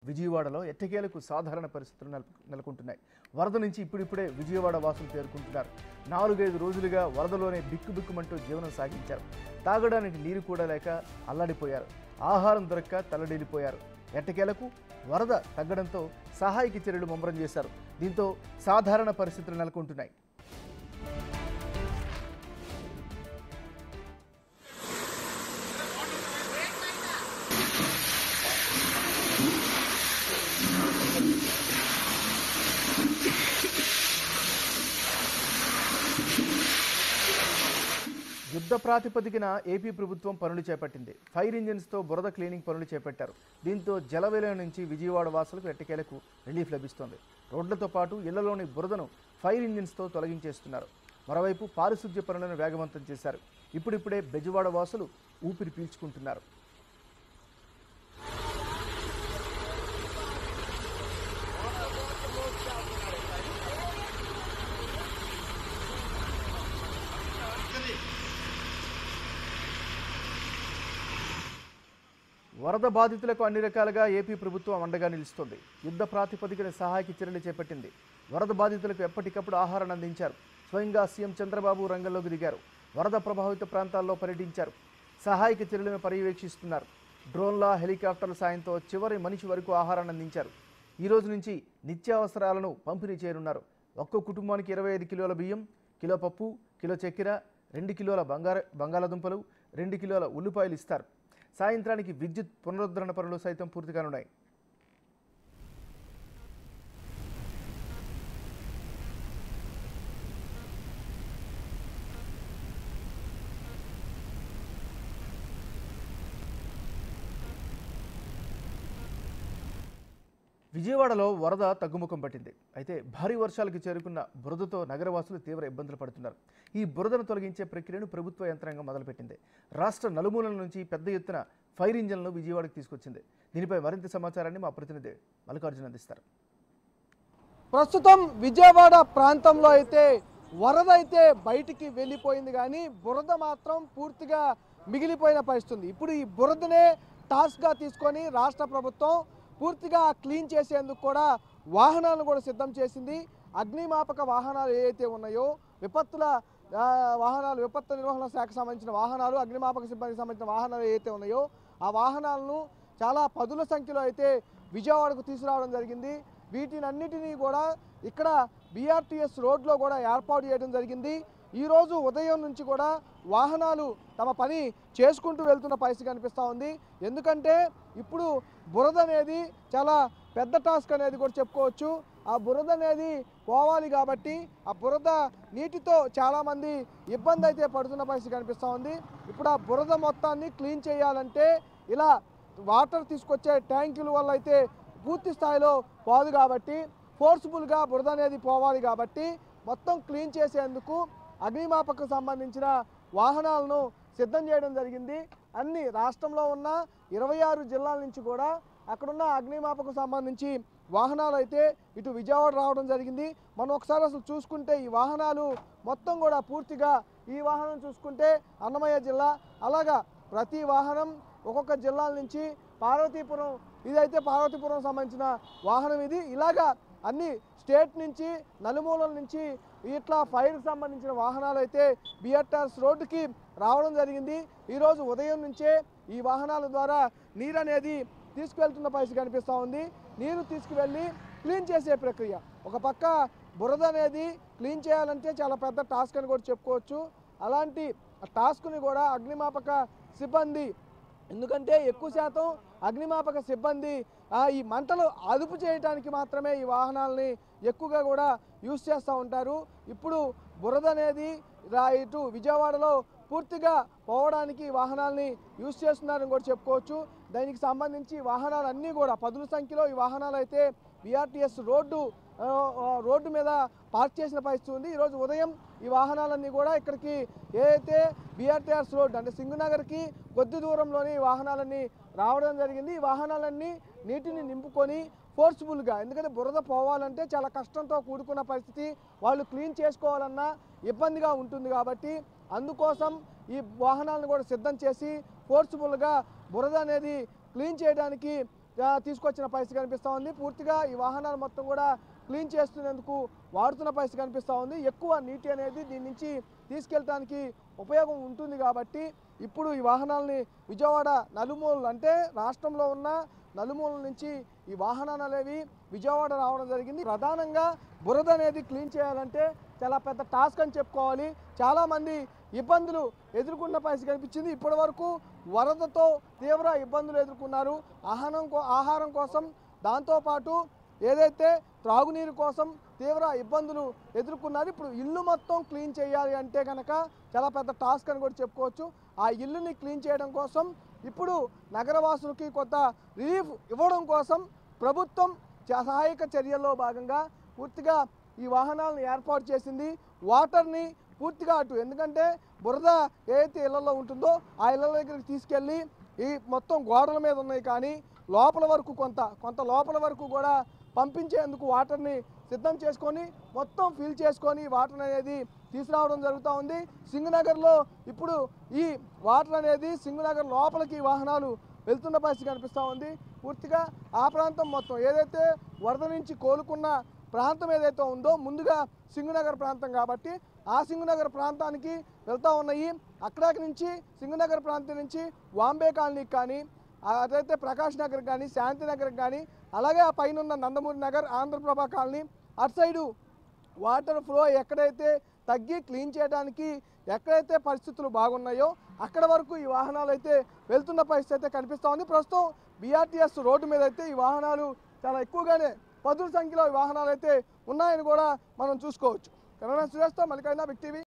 విజయవాడలో ఎట్టకేలకు సాధారణ పరిస్థితులు నెలకొంటున్నాయి. వరద నుంచి ఇప్పుడిప్పుడే విజయవాడ వాసులు తేరుకుంటున్నారు. 4-5 రోజులుగా వరదలోనే బిక్కుబిక్కుమంటూ జీవనం సాగించారు. తాగడానికి నీరు కూడా లేక అల్లాడిపోయారు. ఆహారం దొరక్క తల్లడిల్లిపోయారు. ఎట్టకేలకు వరద తగ్గడంతో సహాయక చర్యలు ముమ్మరం చేశారు. దీంతో సాధారణ పరిస్థితులు నెలకొంటున్నాయి. యుద్ధ ప్రాతిపదికన ఏపీ ప్రభుత్వం పనులు చేపట్టింది. ఫైర్ ఇంజిన్స్తో బురద క్లీనింగ్ పనులు చేపట్టారు. దీంతో జలవిలయం నుంచి విజయవాడ వాసులకు ఎట్టకేలకు రిలీఫ్ లభిస్తోంది. రోడ్లతో పాటు ఇళ్లలోని బురదను ఫైర్ ఇంజిన్స్తో తొలగించేస్తున్నారు. మరోవైపు పారిశుద్ధ్య పనులను వేగవంతం చేశారు. ఇప్పుడిప్పుడే బెజవాడ వాసులు ఊపిరి పీల్చుకుంటున్నారు. వరద బాధితులకు అన్ని రకాలుగా ఏపీ ప్రభుత్వం అండగా నిలుస్తోంది. యుద్ధ ప్రాతిపదికన సహాయక చర్యలు చేపట్టింది. వరద బాధితులకు ఎప్పటికప్పుడు ఆహారాన్ని అందించారు. స్వయంగా సీఎం చంద్రబాబు రంగంలోకి దిగారు. వరద ప్రభావిత ప్రాంతాల్లో పర్యటించారు. సహాయక చర్యలను పర్యవేక్షిస్తున్నారు. డ్రోన్ల, హెలికాప్టర్ల సాయంతో చివరి మనిషి వరకు ఆహారాన్ని అందించారు. ఈ రోజు నుంచి నిత్యావసరాలను పంపిణీ చేయనున్నారు. ఒక్కో కుటుంబానికి 25 కిలోల బియ్యం, కిలో పప్పు, కిలో చక్కెర, 2 కిలోల బంగాళాదుంపలు, 2 కిలోల ఉల్లిపాయలు ఇస్తారు. సాయంత్రానికి విద్యుత్ పునరుద్ధరణ పనులు సైతం పూర్తి కానున్నాయి. విజయవాడలో వరద తగ్గుముఖం పట్టింది. అయితే భారీ వర్షాలకు చేరుకున్న బురదతో నగరవాసులు తీవ్ర ఇబ్బందులు పడుతున్నారు. ఈ బురదను తొలగించే ప్రక్రియను ప్రభుత్వ యంత్రాంగం మొదలుపెట్టింది. రాష్ట్ర నలుమూలల నుంచి పెద్ద ఎత్తున ఫైర్ ఇంజన్లను విజయవాడకు తీసుకొచ్చింది. దీనిపై మరింత సమాచారాన్ని మా ప్రతినిధి మల్లికార్జున అందిస్తారు. ప్రస్తుతం విజయవాడ ప్రాంతంలో అయితే వరద అయితే బయటికి వెళ్ళిపోయింది, కానీ బురద మాత్రం పూర్తిగా మిగిలిపోయిన పరిస్థితి. ఇప్పుడు ఈ బురదనే టాస్క్గా తీసుకొని రాష్ట్ర ప్రభుత్వం పూర్తిగా క్లీన్ చేసేందుకు కూడా వాహనాలను కూడా సిద్ధం చేసింది. అగ్నిమాపక వాహనాలు ఏవైతే ఉన్నాయో, విపత్తు నిర్వహణ శాఖకు సంబంధించిన వాహనాలు, అగ్నిమాపక సిబ్బందికి సంబంధించిన వాహనాలు ఏవైతే ఉన్నాయో ఆ వాహనాలను చాలా పదుల సంఖ్యలో అయితే విజయవాడకు తీసుకురావడం జరిగింది. వీటినన్నిటినీ కూడా ఇక్కడ BRTS రోడ్లో కూడా ఏర్పాటు చేయడం జరిగింది. ఈరోజు ఉదయం నుంచి కూడా వాహనాలు తమ పని చేసుకుంటూ వెళ్తున్న పరిస్థితి కనిపిస్తూ ఉంది. ఎందుకంటే ఇప్పుడు బురద అనేది చాలా పెద్ద టాస్క్ అనేది కూడా చెప్పుకోవచ్చు. ఆ బురద అనేది పోవాలి కాబట్టి ఆ బురద నీటితో చాలామంది ఇబ్బంది అయితే పడుతున్న పరిస్థితి కనిపిస్తూ ఉంది. ఇప్పుడు ఆ బురద మొత్తాన్ని క్లీన్ చేయాలంటే ఇలా వాటర్ తీసుకొచ్చే ట్యాంకుల వల్ల అయితే పూర్తి స్థాయిలో పోదు కాబట్టి, ఫోర్స్ఫుల్గా బురద అనేది పోవాలి కాబట్టి మొత్తం క్లీన్ చేసేందుకు అగ్నిమాపకకు సంబంధించిన వాహనాలను సిద్ధం చేయడం జరిగింది. అన్ని రాష్ట్రంలో ఉన్న 26 జిల్లాల నుంచి కూడా అక్కడున్న అగ్నిమాపకకు సంబంధించి వాహనాలు అయితే ఇటు విజయవాడ రావడం జరిగింది. మనం ఒకసారి అసలు చూసుకుంటే ఈ వాహనాలు మొత్తం కూడా పూర్తిగా, ఈ వాహనం చూసుకుంటే అన్నమయ్య జిల్లా, అలాగా ప్రతి వాహనం ఒక్కొక్క జిల్లాల నుంచి పార్వతీపురం, ఇదైతే పార్వతీపురం సంబంధించిన వాహనం ఇది. ఇలాగా అన్ని స్టేట్ నుంచి నలుమూలల నుంచి ఇట్లా ఫైర్కి సంబంధించిన వాహనాలు అయితే BRTS రోడ్డుకి రావడం జరిగింది. ఈరోజు ఉదయం నుంచే ఈ వాహనాల ద్వారా నీరు అనేది తీసుకువెళ్తున్న పరిస్థితి కనిపిస్తూ ఉంది. నీరు తీసుకువెళ్ళి క్లీన్ చేసే ప్రక్రియ. ఒక పక్క బురద అనేది క్లీన్ చేయాలంటే చాలా పెద్ద టాస్క్ అని కూడా చెప్పుకోవచ్చు. అలాంటి టాస్క్ని కూడా అగ్నిమాపక సిబ్బంది, ఎందుకంటే ఎక్కువ శాతం అగ్నిమాపక సిబ్బంది ఈ మంటలు అదుపు చేయడానికి మాత్రమే ఈ వాహనాలని ఎక్కువగా కూడా యూజ్ చేస్తూ ఉంటారు. ఇప్పుడు బురద అనేది ఇటు విజయవాడలో పూర్తిగా పోవడానికి వాహనాలని యూజ్ చేస్తున్నారని కూడా చెప్పుకోవచ్చు. దానికి సంబంధించి వాహనాలన్నీ కూడా పదుల సంఖ్యలో ఈ వాహనాలు అయితే BRTS రోడ్డు మీద పార్క్ చేసిన పరిస్థితి ఉంది. ఈరోజు ఉదయం ఈ వాహనాలన్నీ కూడా ఇక్కడికి ఏదైతే BRTS రోడ్ అంటే సింగునగర్కి కొద్ది దూరంలోని వాహనాలన్నీ రావడం జరిగింది. ఈ వాహనాలన్నీ నీటిని నింపుకొని ఫోర్స్ఫుల్గా, ఎందుకంటే బురద పోవాలంటే చాలా కష్టంతో కూడుకున్న పరిస్థితి, వాళ్ళు క్లీన్ చేసుకోవాలన్నా ఇబ్బందిగా ఉంటుంది కాబట్టి అందుకోసం ఈ వాహనాలను కూడా సిద్ధం చేసి ఫోర్స్ఫుల్గా బురద అనేది క్లీన్ చేయడానికి తీసుకొచ్చిన పరిస్థితి కనిపిస్తూ ఉంది. పూర్తిగా ఈ వాహనాలు మొత్తం కూడా క్లీన్ చేస్తున్నందుకు వాడుతున్న పరిస్థితి కనిపిస్తూ ఉంది. ఎక్కువ నీటి అనేది దీని నుంచి తీసుకెళ్ళడానికి ఉపయోగం ఉంటుంది కాబట్టి ఇప్పుడు ఈ వాహనాలని విజయవాడ నలుమూలలు అంటే రాష్ట్రంలో ఉన్న నలుమూలల నుంచి ఈ వాహనాలు అనేవి విజయవాడ రావడం జరిగింది. ప్రధానంగా బురద అనేది క్లీన్ చేయాలంటే చాలా పెద్ద టాస్క్ అని చెప్పుకోవాలి. చాలామంది ఇబ్బందులు ఎదుర్కొన్న పరిస్థితి కనిపించింది. ఇప్పటి వరకు వరదతో తీవ్ర ఇబ్బందులు ఎదుర్కొన్నారు. ఆహారం కోసం, దాంతోపాటు ఏదైతే త్రాగునీరు కోసం తీవ్ర ఇబ్బందులు ఎదుర్కొన్నారు. ఇప్పుడు ఇల్లు మొత్తం క్లీన్ చేయాలి అంటే కనుక చాలా పెద్ద టాస్క్ అని కూడా చెప్పుకోవచ్చు. ఆ ఇల్లుని క్లీన్ చేయడం కోసం ఇప్పుడు నగరవాసులకి కొంత రిలీఫ్ ఇవ్వడం కోసం ప్రభుత్వం సహాయక చర్యల్లో భాగంగా పూర్తిగా ఈ వాహనాలను ఏర్పాటు చేసింది. వాటర్ని పూర్తిగా అటు, ఎందుకంటే బురద ఏదైతే ఇళ్లలో ఉంటుందో ఆ ఇళ్ల దగ్గరికి తీసుకెళ్ళి ఈ మొత్తం గోడల మీద ఉన్నాయి కానీ లోపల వరకు కొంత లోపల వరకు కూడా పంపించేందుకు వాటర్ని సిద్ధం చేసుకొని మొత్తం ఫిల్ చేసుకొని వాటర్ అనేది తీసుకురావడం జరుగుతూ ఉంది. సింగనగర్లో ఇప్పుడు ఈ వాటర్ అనేది సింగనగర్ లోపలికి వాహనాలు వెళ్తున్న పరిస్థితి కనిపిస్తూ ఉంది. పూర్తిగా ఆ ప్రాంతం మొత్తం ఏదైతే వరద నుంచి కోలుకున్న ప్రాంతం ఏదైతే ఉందో ముందుగా సింగనగర్ ప్రాంతం కాబట్టి ఆ సింగనగర్ ప్రాంతానికి వెళ్తూ ఉన్నాయి. అక్కడి నుంచి సింగనగర్ ప్రాంతం నుంచి వాంబే కాలనీకి కానీ, అదైతే ప్రకాష్ నగర్ కానీ, శాంతి నగర్ కానీ, అలాగే ఆ పైన ఉన్న నందమూరి నగర్, ఆంధ్రప్రభ కాలనీ అటు సైడు వాటర్ ఫ్లో ఎక్కడైతే తగ్గి క్లీన్ చేయడానికి ఎక్కడైతే పరిస్థితులు బాగున్నాయో అక్కడ వరకు ఈ వాహనాలు అయితే వెళ్తున్న పరిస్థితి అయితే కనిపిస్తూ ఉంది. ప్రస్తుతం BRTS రోడ్డు మీద అయితే ఈ వాహనాలు చాలా ఎక్కువగానే పదుల సంఖ్యలో ఈ వాహనాలు అయితే ఉన్నాయని కూడా మనం చూసుకోవచ్చు. కెమెరా సురేష్తో మల్లికార్జున, బిగ్ టీవీ.